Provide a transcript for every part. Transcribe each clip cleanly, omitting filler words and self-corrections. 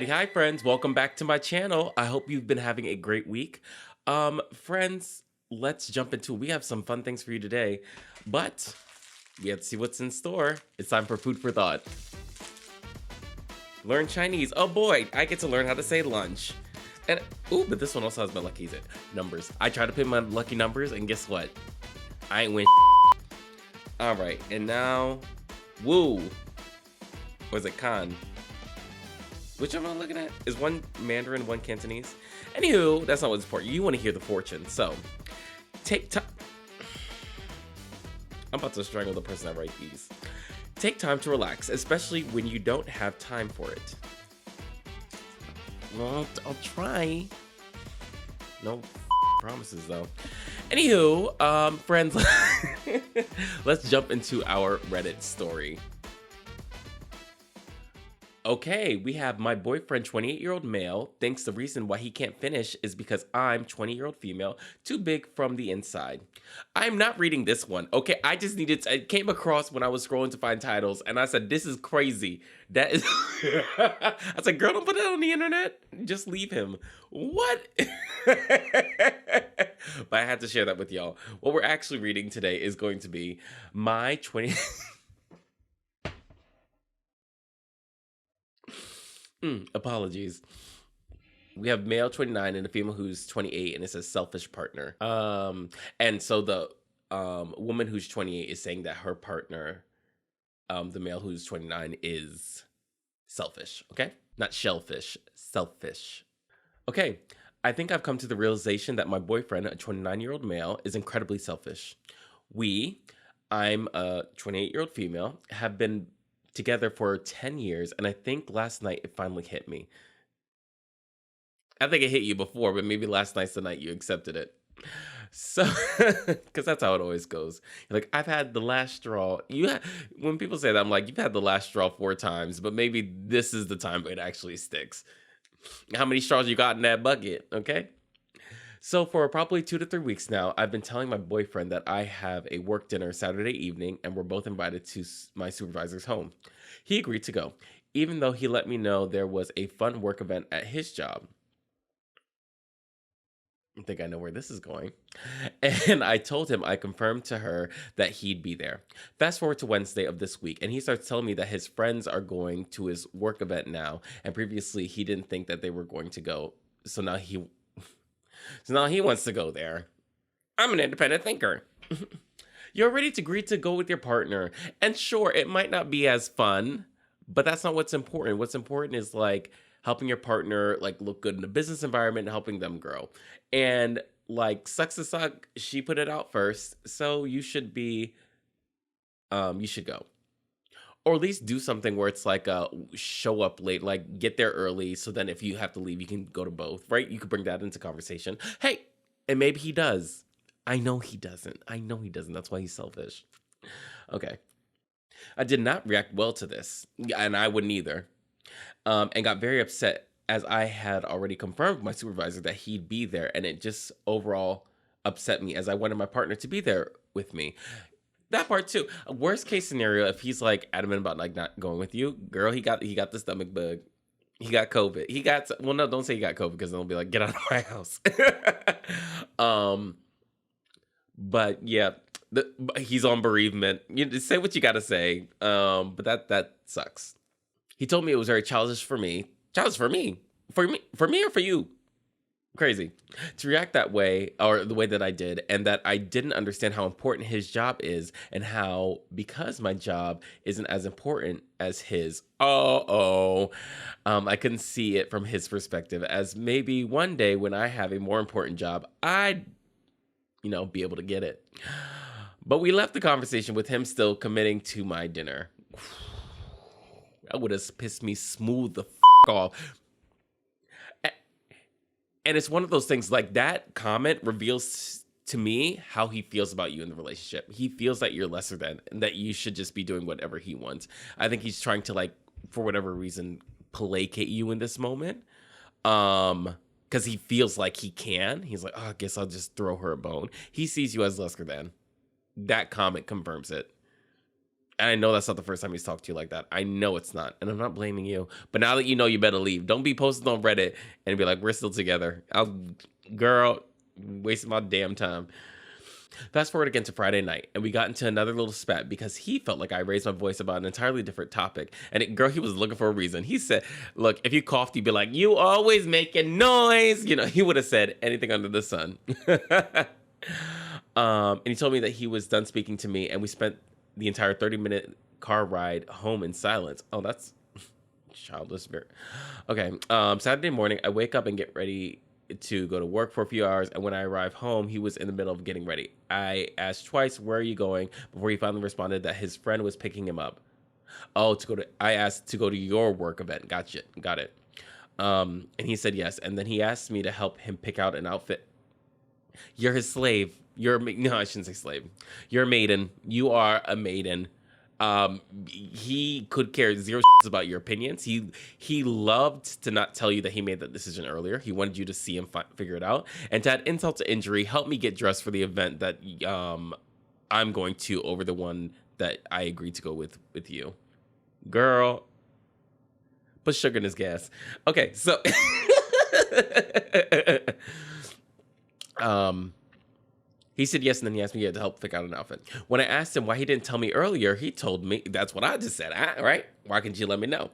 Hi friends, welcome back to my channel. I hope you've been having a great week. Friends, let's jump into we have some fun things for you today, but we have to see what's in store. It's time for food for thought. Learn Chinese. Oh boy, I get to learn how to say lunch. And ooh, but this one also has my lucky numbers. I try to pick my lucky numbers, and guess what? I ain't win. All right, and now, woo. Was it Kan? Which am I looking at? Is one Mandarin, one Cantonese? Anywho, that's not what's important. You want to hear the fortune. So, take time. I'm about to strangle the person that write these. Take time to relax, especially when you don't have time for it. Well, I'll try. No promises, though. Anywho, friends, let's jump into our Reddit story. Okay, we have my boyfriend, 28-year-old male, thinks the reason why he can't finish is because I'm 20-year-old female, too big from the inside. I'm not reading this one. Okay, I just needed to, it came across when I was scrolling to find titles, and I said, this is crazy. That is, I said, girl, don't put it on the internet. Just leave him. What? But I had to share that with y'all. What we're actually reading today is going to be my 20... apologies. We have male 29 and a female who's 28, and it says selfish partner. And so the woman who's 28 is saying that her partner, the male who's 29, is selfish. Okay, not shellfish, selfish. Okay, I think I've come to the realization that my boyfriend, a 29-year-old male, is incredibly selfish. I'm a 28-year-old female, have been together for 10 years, and I think last night it finally hit me. I think it hit you before, but maybe last night's the night you accepted it. So, because that's how it always goes. You're like, I've had the last straw. When people say that, I'm like, you've had the last straw 4 times, but maybe this is the time it actually sticks. How many straws you got in that bucket, okay? So for probably 2 to 3 weeks now, I've been telling my boyfriend that I have a work dinner Saturday evening and we're both invited to my supervisor's home. He agreed to go, even though he let me know there was a fun work event at his job. I think I know where this is going. And I told him I confirmed to her that he'd be there. Fast forward to Wednesday of this week, and he starts telling me that his friends are going to his work event now, and previously he didn't think that they were going to go. So now he wants to go there. I'm an independent thinker. You're ready to agree to go with your partner. And sure, it might not be as fun, but that's not what's important. What's important is like helping your partner like look good in a business environment and helping them grow. And like sucks to suck, she put it out first. So you should be, you should go. Or at least do something where it's like show up late, like get there early. So then if you have to leave, you can go to both, right? You could bring that into conversation. Hey, and maybe he does. I know he doesn't. That's why he's selfish. Okay. I did not react well to this, and I wouldn't either. And got very upset as I had already confirmed with my supervisor that he'd be there. And it just overall upset me as I wanted my partner to be there with me. That part too. Worst case scenario, if he's like adamant about like not going with you, girl, he got the stomach bug. He got COVID. Well, no, don't say he got COVID because then they'll be like, get out of my house. But yeah, he's on bereavement. You say what you got to say. But that sucks. He told me it was very childish for me. Childish for me or for you? Crazy to react that way, or the way that I did, and that I didn't understand how important his job is, and how because my job isn't as important as his. I couldn't see it from his perspective, as maybe one day when I have a more important job, I'd, be able to get it. But we left the conversation with him still committing to my dinner. That would have pissed me smooth the off. And it's one of those things, like that comment reveals to me how he feels about you in the relationship. He feels that you're lesser than, and that you should just be doing whatever he wants. I think he's trying to, like, for whatever reason, placate you in this moment. Because he feels like he can. He's like, oh, I guess I'll just throw her a bone. He sees you as lesser than. That comment confirms it. And I know that's not the first time he's talked to you like that. I know it's not. And I'm not blaming you. But now that you know, you better leave. Don't be posted on Reddit and be like, we're still together. Girl, wasting my damn time. Fast forward again to Friday night, and we got into another little spat because he felt like I raised my voice about an entirely different topic. And girl, he was looking for a reason. He said, look, if you coughed, he'd be like, you always making noise. You know, he would have said anything under the sun. And he told me that he was done speaking to me, and we spent the entire 30-minute car ride home in silence. Oh, that's childish. Okay. Saturday morning, I wake up and get ready to go to work for a few hours, and when I arrive home, he was in the middle of getting ready. I asked twice, where are you going? Before he finally responded that his friend was picking him up. Oh, I asked to go to your work event. Got it. And he said yes, and then he asked me to help him pick out an outfit. You're his slave. No, I shouldn't say slave. You're a maiden. You are a maiden. He could care zero about your opinions. He loved to not tell you that he made that decision earlier. He wanted you to see him figure it out. And to add insult to injury, help me get dressed for the event that I'm going to over the one that I agreed to go with you. Girl, put sugar in his gas. Okay, so he said yes, and then he asked me to help pick out an outfit. When I asked him why he didn't tell me earlier, he told me, that's what I just said, right? Why couldn't you let me know?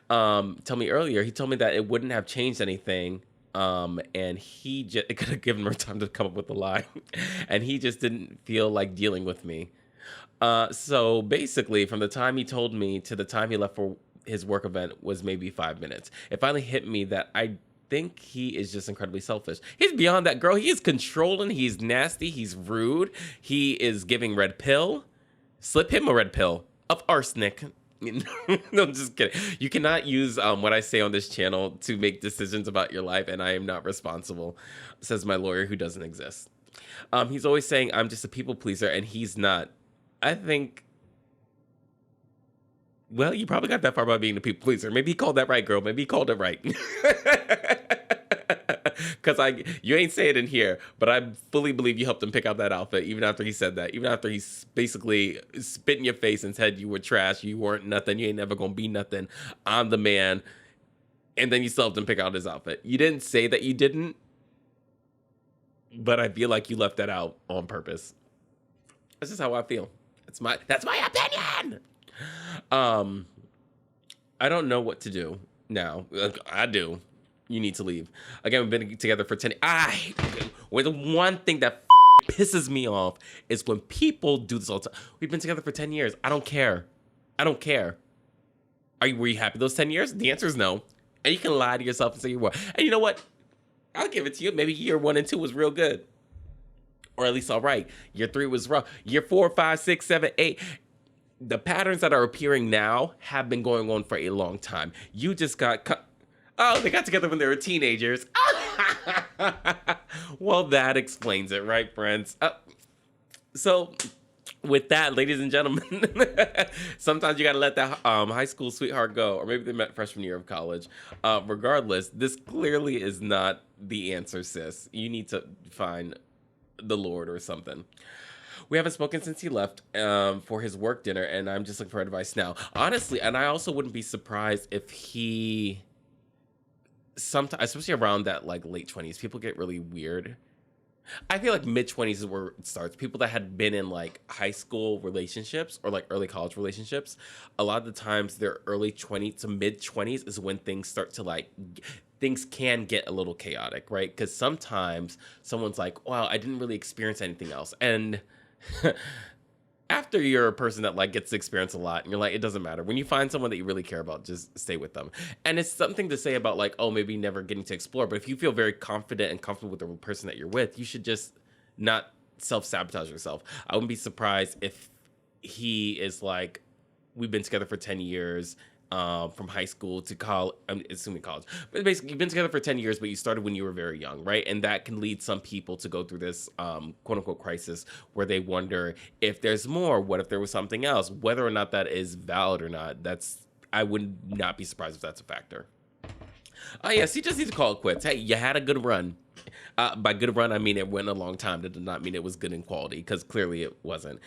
Tell me earlier, he told me that it wouldn't have changed anything, and it could have given more time to come up with a lie, and he just didn't feel like dealing with me. So basically, from the time he told me to the time he left for his work event was maybe 5 minutes. It finally hit me that I think he is just incredibly selfish. He's beyond that, girl. He is controlling. He's nasty. He's rude. He is giving red pill. Slip him a red pill of arsenic. No, I'm just kidding. You cannot use what I say on this channel to make decisions about your life, and I am not responsible, says my lawyer who doesn't exist. He's always saying I'm just a people pleaser, and he's not. I think, well, you probably got that far by being a people pleaser. Maybe he called that right, girl. Maybe he called it right. Because you ain't say it in here, but I fully believe you helped him pick out that outfit, even after he said that. Even after he basically spit in your face and said you were trash, you weren't nothing, you ain't never gonna be nothing, I'm the man. And then you still helped him pick out his outfit. You didn't say that you didn't, but I feel like you left that out on purpose. That's just how I feel. That's my opinion. I don't know what to do now. I do. You need to leave. Again, we've been together for 10. Well, the one thing that pisses me off is when people do this all the time. We've been together for 10 years. I don't care. Were you happy those 10 years? The answer is no. And you can lie to yourself and say you were. And you know what? I'll give it to you. Maybe year 1 and 2 was real good. Or at least all right. Year 3 was rough. Year 4, 5, 6, 7, 8. The patterns that are appearing now have been going on for a long time. You just got cut. Oh, they got together when they were teenagers. Well, that explains it, right, friends? So, with that, ladies and gentlemen, sometimes you got to let that high school sweetheart go, or maybe they met freshman year of college. Regardless, this clearly is not the answer, sis. You need to find the Lord or something. We haven't spoken since he left for his work dinner, and I'm just looking for advice now. Honestly, and I also wouldn't be surprised if he... sometimes, especially around that like late 20s, people get really weird. I feel like mid 20s is where it starts. People that had been in like high school relationships or like early college relationships, a lot of the times their early 20s to mid 20s is when things start to like, things can get a little chaotic, right? Because sometimes someone's like, wow, I didn't really experience anything else. And after you're a person that like gets to experience a lot and you're like, it doesn't matter. When you find someone that you really care about, just stay with them. And it's something to say about like, oh, maybe never getting to explore. But if you feel very confident and comfortable with the person that you're with, you should just not self-sabotage yourself. I wouldn't be surprised if he is like, we've been together for 10 years, from high school to college, I'm assuming college, but basically you've been together for 10 years, but you started when you were very young, right? And that can lead some people to go through this quote unquote crisis where they wonder if there's more, what if there was something else, whether or not that is valid or not. I would not be surprised if that's a factor. Oh yes, you just need to call it quits. Hey, you had a good run. By good run, I mean it went a long time. That did not mean it was good in quality, because clearly it wasn't.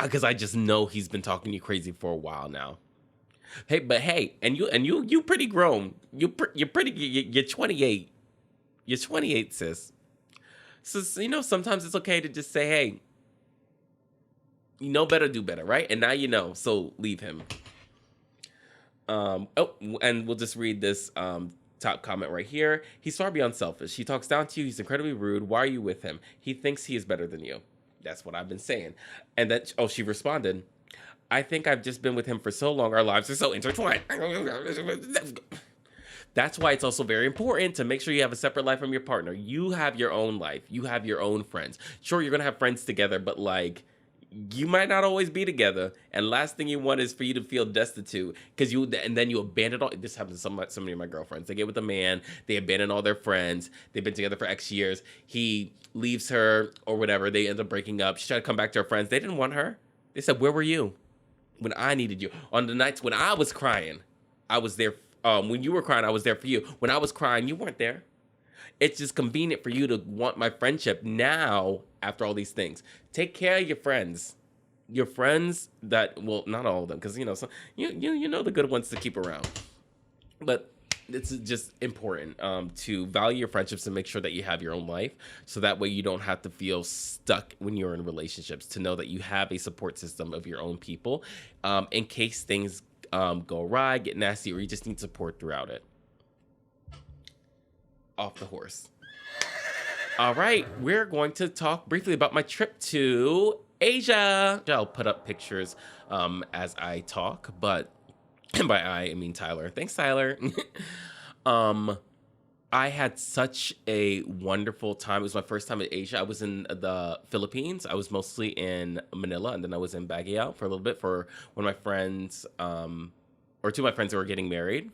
because I just know he's been talking you crazy for a while now. Hey, but hey, and you pretty grown. You're pretty. You're 28. You're 28, sis. So sometimes it's okay to just say, hey, you know better, do better, right? And now you know, so leave him. Oh, and we'll just read this top comment right here. He's far beyond selfish. He talks down to you. He's incredibly rude. Why are you with him? He thinks he is better than you. That's what I've been saying. And then, she responded, I think I've just been with him for so long. Our lives are so intertwined. That's why it's also very important to make sure you have a separate life from your partner. You have your own life. You have your own friends. Sure, you're going to have friends together, but like, you might not always be together. And last thing you want is for you to feel destitute and then you abandon all. This happens to so many of my girlfriends. They get with a man, they abandon all their friends. They've been together for X years. He leaves her or whatever. They end up breaking up. She tried to come back to her friends. They didn't want her. They said, where were you when I needed you? On the nights when I was crying, I was there. When you were crying, I was there for you. When I was crying, you weren't there. It's just convenient for you to want my friendship now after all these things. Take care of your friends. Your friends that, well, not all of them, because, some, you know the good ones to keep around. But it's just important to value your friendships and make sure that you have your own life. So that way you don't have to feel stuck when you're in relationships, to know that you have a support system of your own people in case things go awry, get nasty, or you just need support throughout it. Off the horse. All right, we're going to talk briefly about my trip to Asia. I'll put up pictures as I talk, but by I mean Tyler. Thanks, Tyler. I had such a wonderful time. It was my first time in Asia. I was in the Philippines. I was mostly in Manila, and then I was in Baguio for a little bit for one of my friends, or two of my friends who were getting married.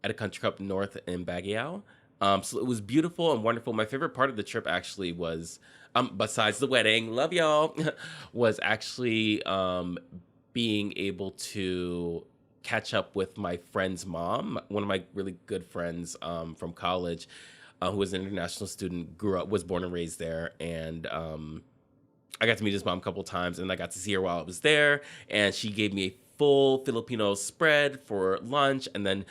At a country club north in Baguio. So it was beautiful and wonderful. My favorite part of the trip actually was, besides the wedding, love y'all, was actually being able to catch up with my friend's mom, one of my really good friends from college, who was an international student, was born and raised there, and I got to meet his mom a couple of times, and I got to see her while I was there, and she gave me a full Filipino spread for lunch, and then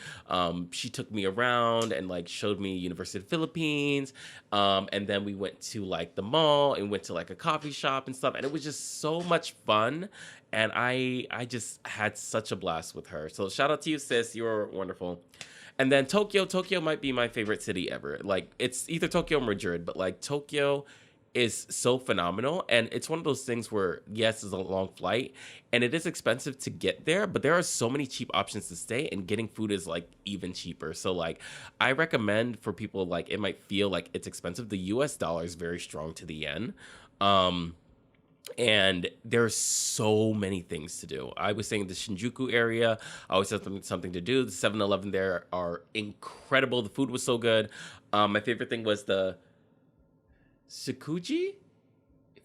she took me around and like showed me University of the Philippines, and then we went to like the mall and went to like a coffee shop and stuff, and it was just so much fun, and I just had such a blast with her. So shout out to you, sis, you were wonderful. And then Tokyo might be my favorite city ever. Like, it's either Tokyo or Madrid, but like Tokyo is so phenomenal, and it's one of those things where, yes, it's a long flight and it is expensive to get there, but there are so many cheap options to stay, and getting food is like even cheaper. So like, I recommend for people, like, it might feel like it's expensive, the US dollar is very strong to the yen, and there's so many things to do. I was saying the Shinjuku area, I always had something to do. The 7-Eleven there are incredible. The food was so good. My favorite thing was the Tsukuji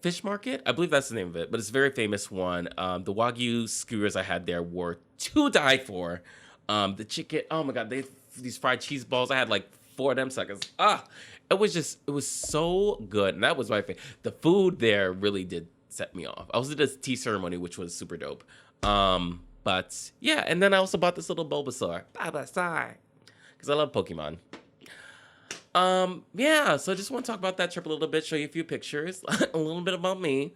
fish market. I believe that's the name of it, but it's a very famous one. The Wagyu skewers I had there were to die for. The chicken, oh my God, these fried cheese balls. I had like 4 of them suckers. It was so good. And that was my favorite. The food there really did set me off. I also did a tea ceremony, which was super dope. But yeah, and then I also bought this little Bulbasaur. Because I love Pokemon. Yeah, so I just want to talk about that trip a little bit, show you a few pictures, a little bit about me.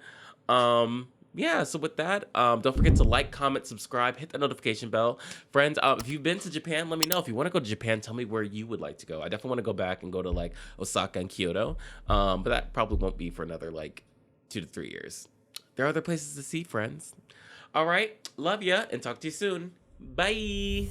Yeah, so with that, don't forget to like, comment, subscribe, hit the notification bell. Friends, if you've been to Japan, let me know. If you want to go to Japan, tell me where you would like to go. I definitely want to go back and go to like Osaka and Kyoto. But that probably won't be for another like 2 to 3 years. There are other places to see, friends. All right, love ya, and talk to you soon. Bye.